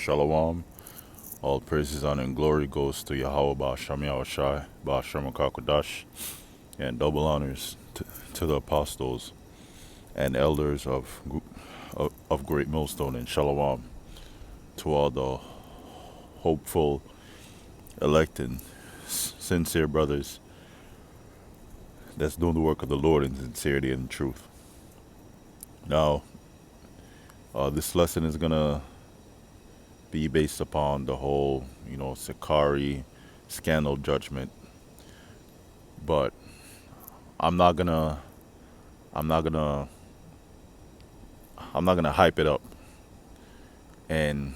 Shalom. All praises, honor, and glory goes to Yahweh Ba'ashem Yahushai, Ba'ashem Kakodash, and double honors to the apostles and elders of Great Millstone, and Shalom to all the hopeful, elect, and sincere brothers that's doing the work of the Lord in sincerity and truth. Now, this lesson is going to be based upon the whole, Sakari scandal judgment. But I'm not gonna, I'm not gonna, I'm not gonna hype it up and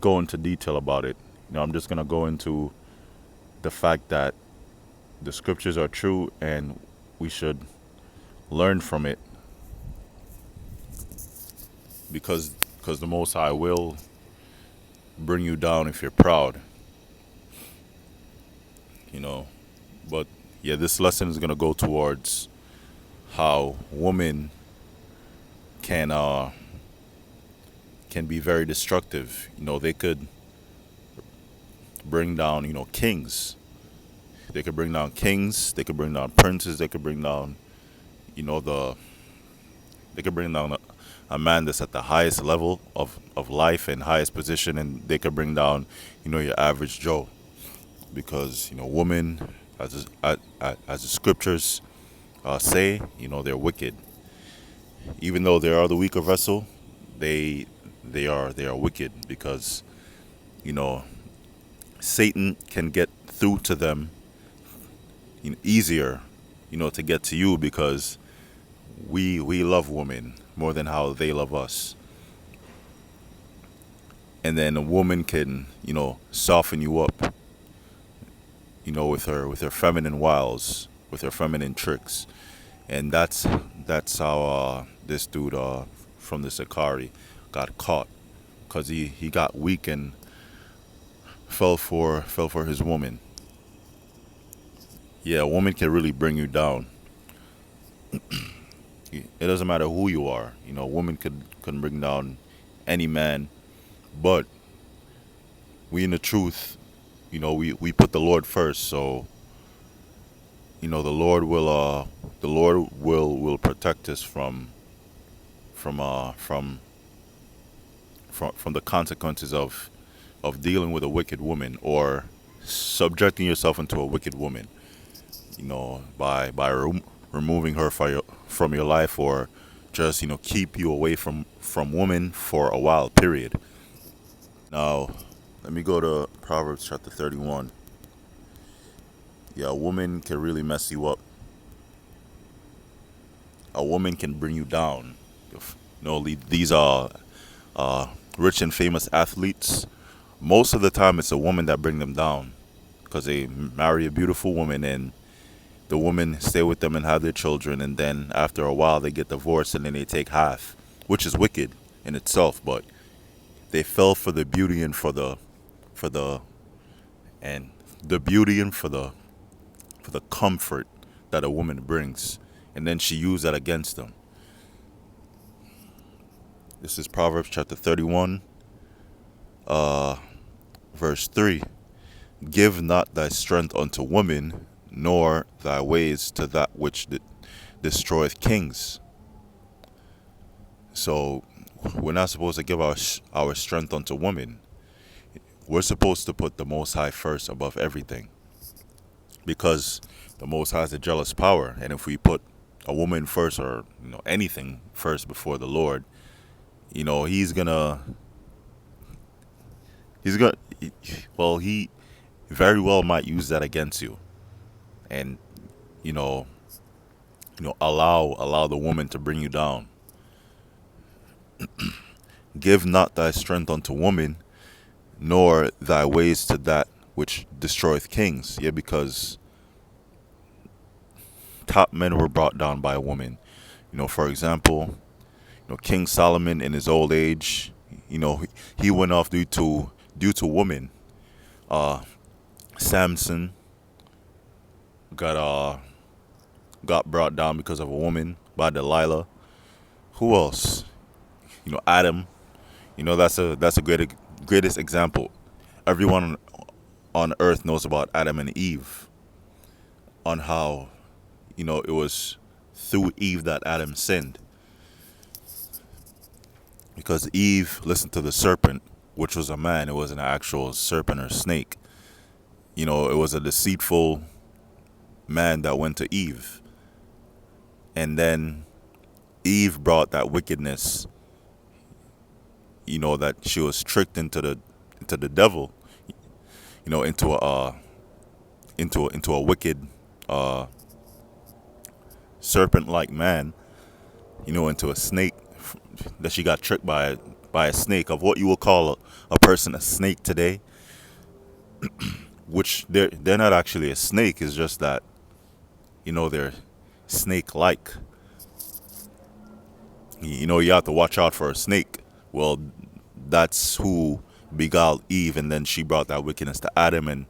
go into detail about it. I'm just gonna go into the fact that the scriptures are true and we should learn from it because the Most High will bring you down if you're proud, you know. But yeah, this lesson is gonna go towards how women can can be very destructive. They could bring down, kings. They could bring down kings. They could bring down princes. They could bring down, the. They could bring down a man that's at the highest level of life and highest position, and they could bring down, your average Joe, because women, as the scriptures say, they're wicked. Even though they are the weaker vessel, they are wicked because you know Satan can get through to them easier, to get to you because we love women more than how they love us. And then a woman can, soften you up, with her feminine wiles, with her feminine tricks. And that's how this dude from the Sakari got caught, because he got weak and fell for his woman. Yeah, a woman can really bring you down. It doesn't matter who you are. A woman could bring down any man, but we in the truth, we put the Lord first. So the Lord will protect us from the consequences of dealing with a wicked woman or subjecting yourself into a wicked woman. By removing her from your life, or just keep you away from women for a while. Period. Now, let me go to Proverbs chapter 31. Yeah, a woman can really mess you up. A woman can bring you down. These are rich and famous athletes. Most of the time, it's a woman that bring them down because they marry a beautiful woman, and the woman stay with them and have their children, and then after a while they get divorced and then they take half, which is wicked in itself. But they fell for the beauty and for the and the beauty and for the comfort that a woman brings, and then she used that against them. This is Proverbs chapter 31, verse 3. Give not thy strength unto women, nor thy ways to that which destroyeth kings. So we're not supposed to give our strength unto women. We're supposed to put the Most High first above everything, because the Most High is a jealous power, and if we put a woman first, or anything first before the Lord, he very well might use that against you, and allow the woman to bring you down. Give not thy strength unto woman, nor thy ways to that which destroyeth kings. Yeah, because top men were brought down by a woman. For example, King Solomon in his old age, he went off due to women. Samson got brought down because of a woman by Delilah. Who else? Adam. That's a greatest example. Everyone on earth knows about Adam and Eve, on how it was through Eve that Adam sinned, because Eve listened to the serpent, which was a man. It wasn't an actual serpent or snake. It was a deceitful man that went to Eve, and then Eve brought that wickedness. That she was tricked into the devil. Into a wicked uh, serpent-like man. Into a snake, that she got tricked by a snake, of what you will call a person a snake today, which they're not actually a snake. It's just that they're snake-like. You have to watch out for a snake. Well, that's who beguiled Eve, and then she brought that wickedness to Adam, and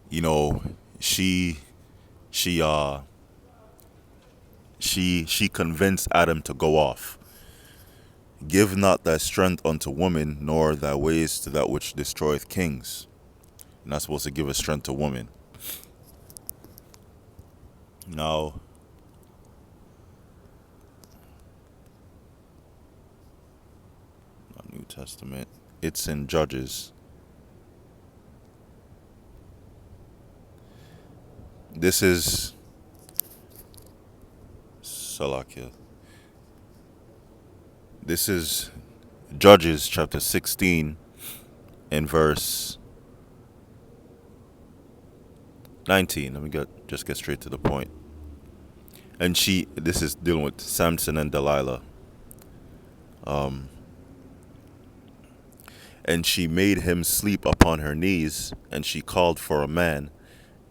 you know she she uh she convinced Adam to go off. Give not thy strength unto woman, nor thy ways to that which destroyeth kings. You're not supposed to give a strength to woman. Now, New Testament, it's in Judges. This is Salakia. This is Judges chapter 16 and verse 19. Let me just get straight to the point. And this is dealing with Samson and Delilah. And she made him sleep upon her knees, and she called for a man,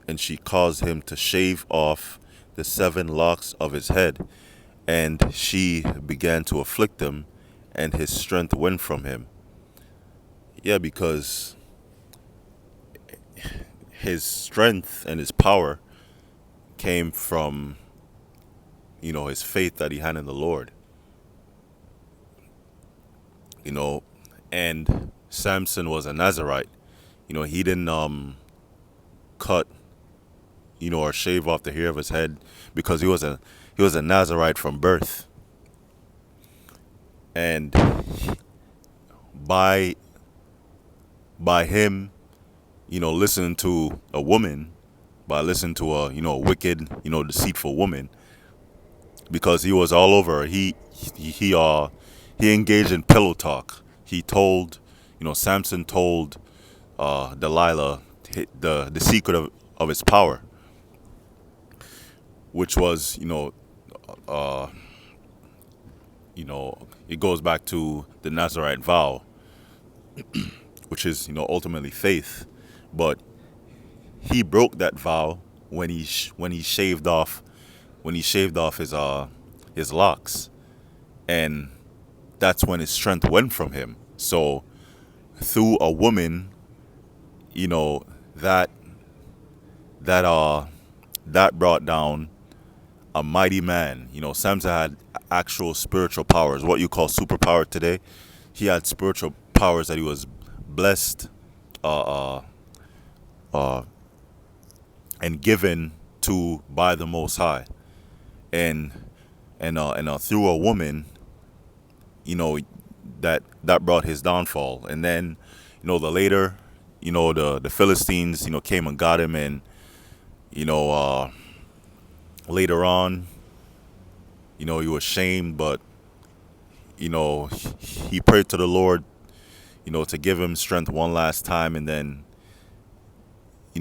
and she caused him to shave off the 7 locks of his head, and she began to afflict him, and his strength went from him. Yeah, because his strength and his power came from, his faith that he had in the Lord. And Samson was a Nazarite. He didn't cut, or shave off the hair of his head, because he was a Nazarite from birth. And by him, listening to a woman, by listening to a wicked, deceitful woman, because he was all over. He engaged in pillow talk. He told, Samson told Delilah the secret of his power, which was, it goes back to the Nazarite vow, which is, ultimately faith. But he broke that vow when he shaved off his locks, and that's when his strength went from him. So through a woman, that that brought down a mighty man. Samson had actual spiritual powers, what you call superpower today. He had spiritual powers that he was blessed uh, and given to by the Most High, and through a woman, that brought his downfall. And then, the later, the Philistines, came and got him, and later on, he was shamed, but he prayed to the Lord, to give him strength one last time, and then, the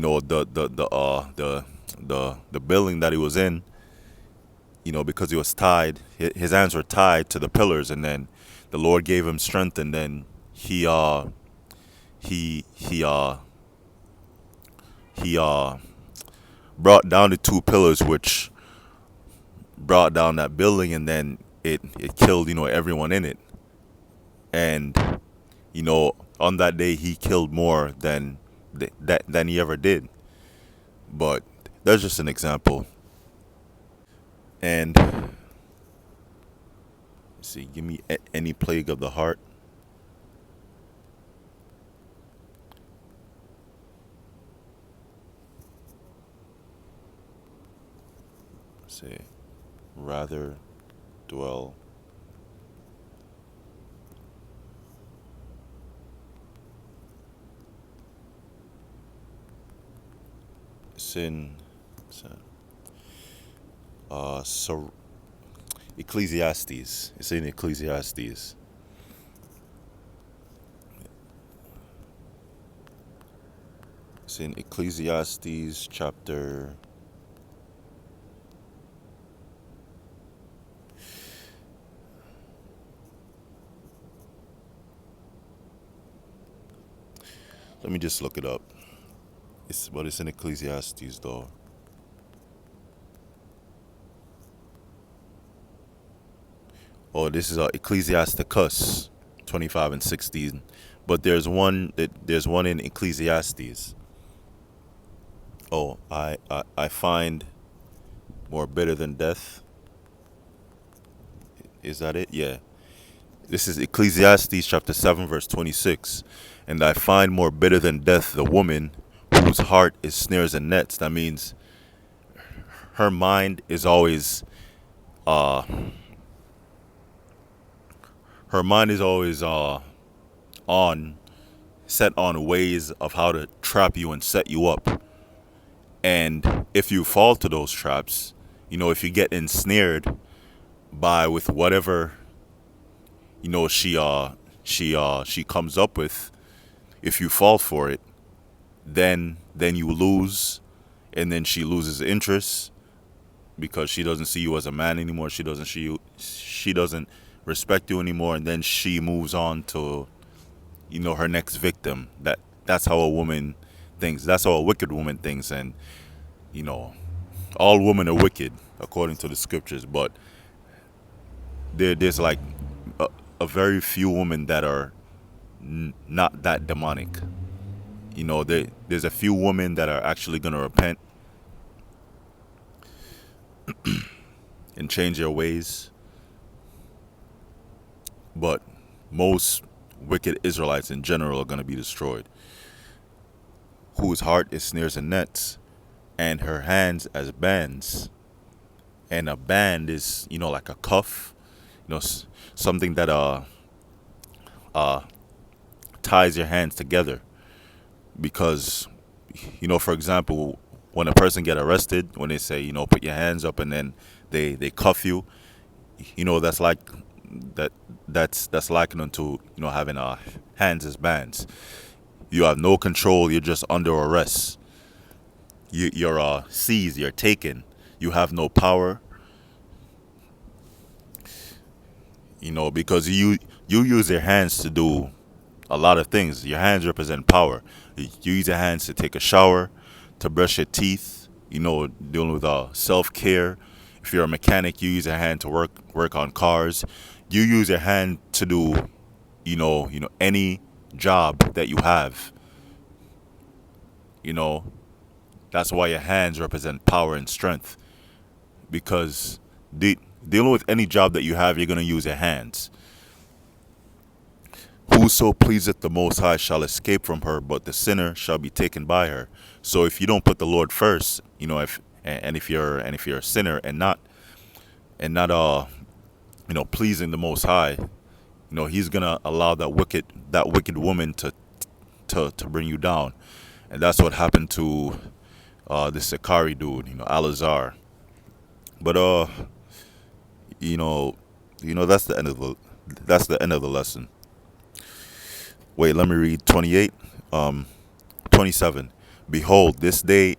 building that he was in, because he was tied, his hands were tied to the pillars, and then the Lord gave him strength, and then he brought down the 2 pillars, which brought down that building, and then it killed, everyone in it. And on that day he killed more than he ever did. But that's just an example. And see, give me any plague of the heart. say, rather dwell sin. So Ecclesiastes. It's in Ecclesiastes. It's in Ecclesiastes chapter. Let me just look it up. It's in Ecclesiastes though. Oh, this is Ecclesiasticus 25 and 16. But there's one in Ecclesiastes. Oh, I find more bitter than death. Is that it? Yeah. This is Ecclesiastes chapter 7 verse 26. And I find more bitter than death the woman whose heart is snares and nets. That means her mind is always uh her mind is always on set on ways of how to trap you and set you up. And if you fall to those traps, if you get ensnared by with whatever, she comes up with, if you fall for it, then you lose, and then she loses interest because she doesn't see you as a man anymore. She doesn't respect you anymore, and then she moves on to her next victim. That's how a woman thinks. That's how a wicked woman thinks. And you know all women are wicked according to the scriptures, but there's like a very few women that are not that demonic. There's a few women that are actually going to repent and change their ways, but most wicked Israelites in general are going to be destroyed, whose heart is snares and nets, and her hands as bands. And a band is, like a cuff, something that ties your hands together. Because, for example, when a person get arrested, when they say, put your hands up, and then they cuff you, that's like that's likened to having hands as bands. You have no control. You're just under arrest. You're seized. You're taken. You have no power. Because you use your hands to do a lot of things. Your hands represent power. You use your hands to take a shower, to brush your teeth. Dealing with self-care. If you're a mechanic, you use your hand to work on cars. You use your hand to do, any job that you have. That's why your hands represent power and strength. Because dealing with any job that you have, you're going to use your hands. Whoso pleaseth the Most High shall escape from her, but the sinner shall be taken by her. So if you don't put the Lord first, if you're a sinner and not pleasing the Most High, He's gonna allow that wicked woman to bring you down. And that's what happened to the Sakari dude, Alazar. But that's the end of the lesson. Wait, let me read 28, 27. Behold, this day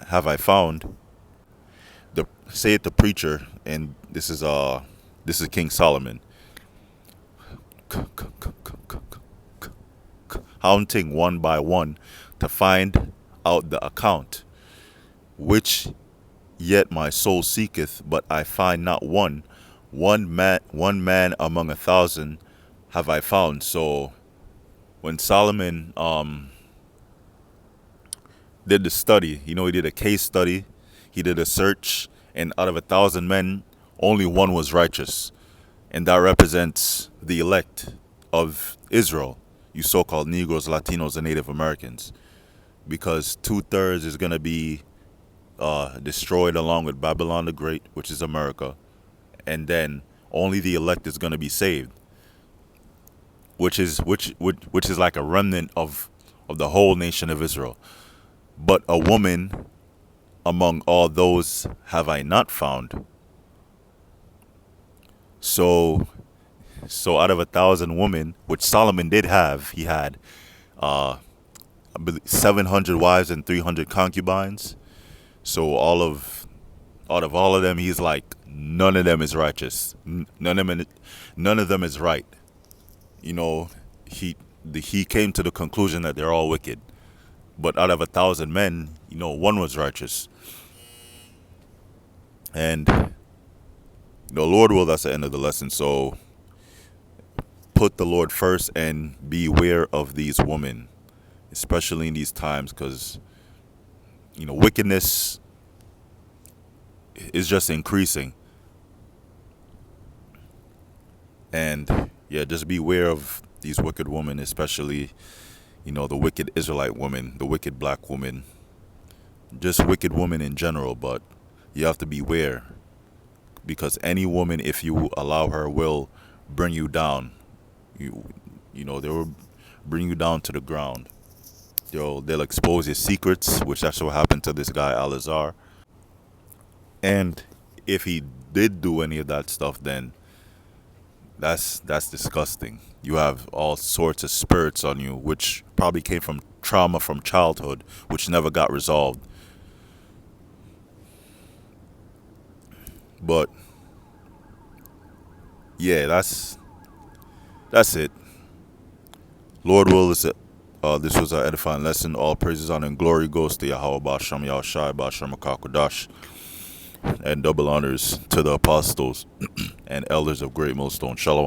have I found, saith the preacher, and this is King Solomon, counting one by one to find out the account, which yet my soul seeketh, but I find not one. One man among 1,000 have I found. So when Solomon did the study, he did a case study, he did a search, and out of 1,000 men, only one was righteous. And that represents the elect of Israel, you so-called Negroes, Latinos, and Native Americans. Because 2/3 is going to be destroyed along with Babylon the Great, which is America, and then only the elect is going to be saved, which is like a remnant of the whole nation of Israel. But a woman among all those have I not found. So out of 1,000 women, which Solomon did have, he had 700 wives and 300 concubines. So out of all of them, he's like, none of them is righteous. None of them is right. You know, he came to the conclusion that they're all wicked. But out of 1,000 men, one was righteous. And the Lord will, that's the end of the lesson. So put the Lord first and beware of these women, especially in these times, because, wickedness is just increasing. And yeah, just beware of these wicked women, especially, the wicked Israelite woman, the wicked black woman, just wicked women in general. But you have to beware, because any woman, if you allow her, will bring you down. They will bring you down to the ground. They'll expose your secrets, which that's what happened to this guy Alazar. And if he did do any of that stuff, then that's disgusting. You have all sorts of spirits on you, which probably came from trauma from childhood, which never got resolved. But yeah, that's it. Lord will is it. This was our edifying lesson. All praises, honor, and glory goes to Yahweh Ba'Shem Yahushai Ba'Shem Kakodash, and double honors to the apostles and elders of Great Millstone. Shalom.